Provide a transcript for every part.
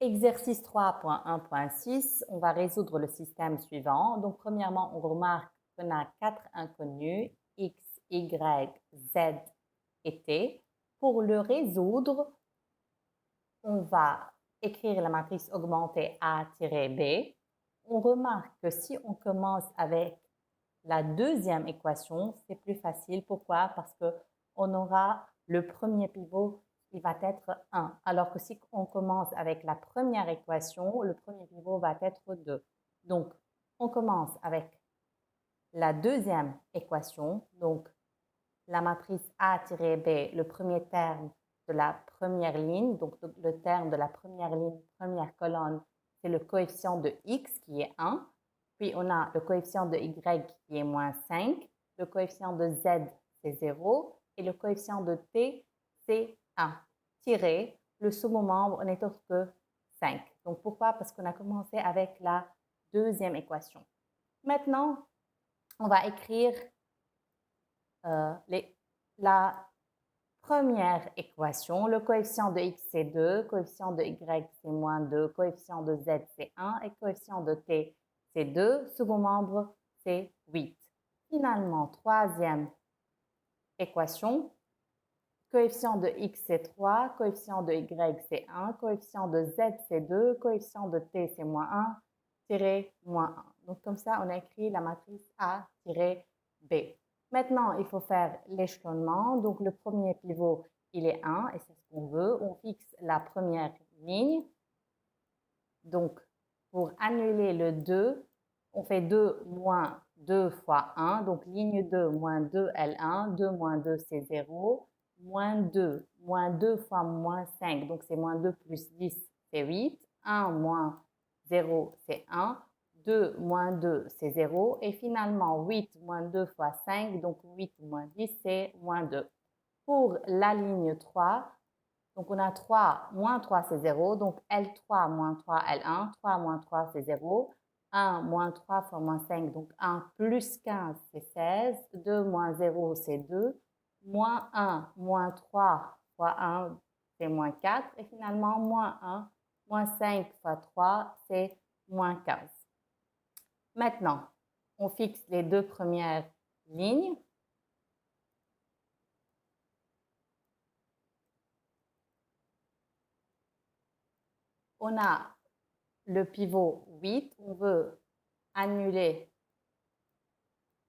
Exercice 3.1.6, on va résoudre le système suivant. Donc, premièrement, on remarque qu'on a 4 inconnus, x, y, z et t. Pour le résoudre, on va écrire la matrice augmentée A-B. On remarque que si on commence avec la deuxième équation, c'est plus facile. Pourquoi? Parce qu'on aura le premier pivot qui va être 1. Alors que si on commence avec la première équation, le premier pivot va être 2. Donc, on commence avec la deuxième équation. Donc, la matrice A-B, le premier terme de la première ligne. Donc, le terme de la première ligne, première colonne, c'est le coefficient de x qui est 1. Puis, on a le coefficient de y qui est moins 5. Le coefficient de z, c'est 0. Et le coefficient de t, c'est 1. Tiré, le second membre n'est autre que 5. Donc, pourquoi? Parce qu'on a commencé avec la deuxième équation. Maintenant, on va écrire la première équation. Le coefficient de x, c'est 2. Coefficient de y, c'est moins 2. Coefficient de z, c'est 1. Et coefficient de t, c'est 2. Second membre, c'est 8. Finalement, troisième équation. Coefficient de x, c'est 3. Coefficient de y, c'est 1. Coefficient de z, c'est 2. Coefficient de t, c'est moins 1. Tiré moins 1. Donc, comme ça, on a écrit la matrice A-B. Maintenant, il faut faire l'échelonnement. Donc, le premier pivot, il est 1 et c'est ce qu'on veut. On fixe la première ligne. Donc, pour annuler le 2, on fait 2 moins 2 fois 1. Donc, ligne 2 moins 2, L1. 2 moins 2, c'est 0. Moins 2 fois moins 5. Donc, c'est moins 2 plus 10, c'est 8. 1 moins 0, c'est 1. 2 moins 2, c'est 0. Et finalement, 8 moins 2 fois 5. Donc, 8 moins 10, c'est moins 2. Pour la ligne 3, donc, on a 3 moins 3, c'est 0. Donc, L3 moins 3, L1. 3 moins 3, c'est 0. 1 moins 3 fois moins 5, donc 1 plus 15, c'est 16. 2 moins 0, c'est 2. Moins 1 moins 3 fois 1, c'est moins 4. Et finalement, moins 1 moins 5 fois 3, c'est moins 15. Maintenant, on fixe les deux premières lignes. On a le pivot 8. On veut annuler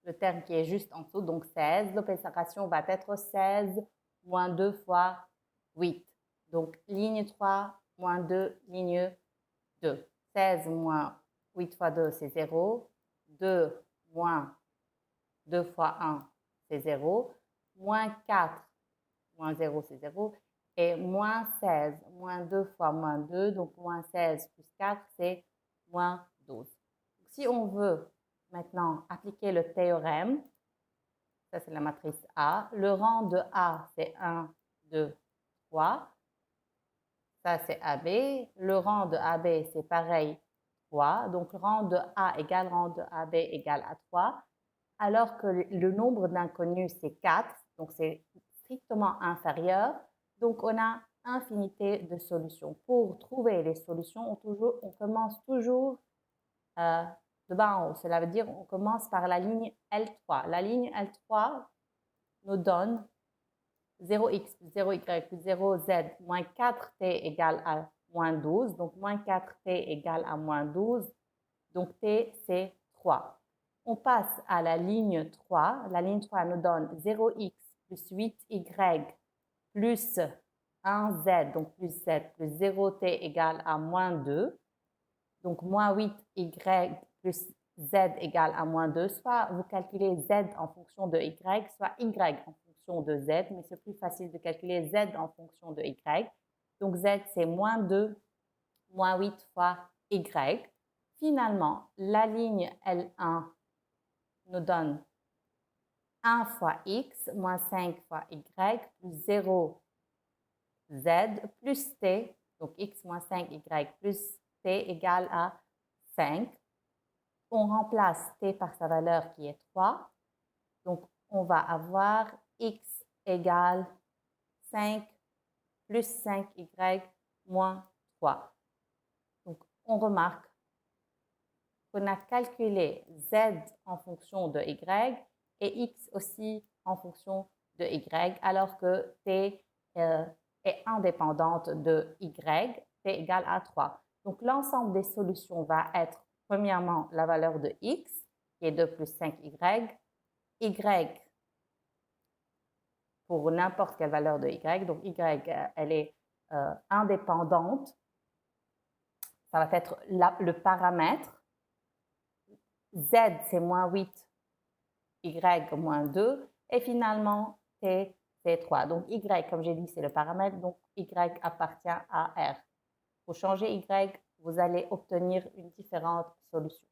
le terme qui est juste en dessous, donc 16. L'opération va être 16 moins 2 fois 8. Donc, ligne 3 moins 2, ligne 2. 16 moins 8 fois 2, c'est 0. 2 moins 2 fois 1, c'est 0. Moins 4 moins 0, c'est 0. Et moins 16 moins 2 fois moins 2, donc moins 16 plus 4, c'est moins 12. Donc, si on veut maintenant appliquer le théorème, ça c'est la matrice A. Le rang de A, c'est 1, 2, 3. Ça c'est AB. Le rang de AB, c'est pareil, 3. Donc, rang de A égale rang de AB égale à 3. Alors que le nombre d'inconnus, c'est 4. Donc, c'est strictement inférieur. Donc, on a infinité de solutions. Pour trouver les solutions, on commence toujours de bas en haut. Cela veut dire qu'on commence par la ligne L3. La ligne L3 nous donne 0x plus 0y plus 0z moins 4t égale à moins 12. Donc, moins 4t égale à moins 12. Donc, t, c'est 3. On passe à la ligne 3. La ligne 3 nous donne 0x plus 8y plus 1z, donc plus z, plus 0t égale à moins 2. Donc, moins 8y plus z égale à moins 2. Soit vous calculez z en fonction de y, soit y en fonction de z, mais c'est plus facile de calculer z en fonction de y. Donc, z, c'est moins 2, moins 8 fois y. Finalement, la ligne L1 nous donne 1 fois x, moins 5 fois y, plus 0 z, plus t, donc x moins 5y plus t égale à 5. On remplace t par sa valeur qui est 3. Donc, on va avoir x égale 5 plus 5y moins 3. on remarque qu'on a calculé z en fonction de y et x aussi en fonction de y, alors que t est indépendante de y, t égale à 3. Donc, l'ensemble des solutions va être, premièrement, la valeur de x, qui est 2 plus 5y, y pour n'importe quelle valeur de y, donc y, elle est indépendante, ça va être le paramètre, z c'est moins 8, y moins 2, et finalement t c'est 3. Donc y, comme j'ai dit, c'est le paramètre, donc y appartient à r. Pour changer y, vous allez obtenir une différente solution.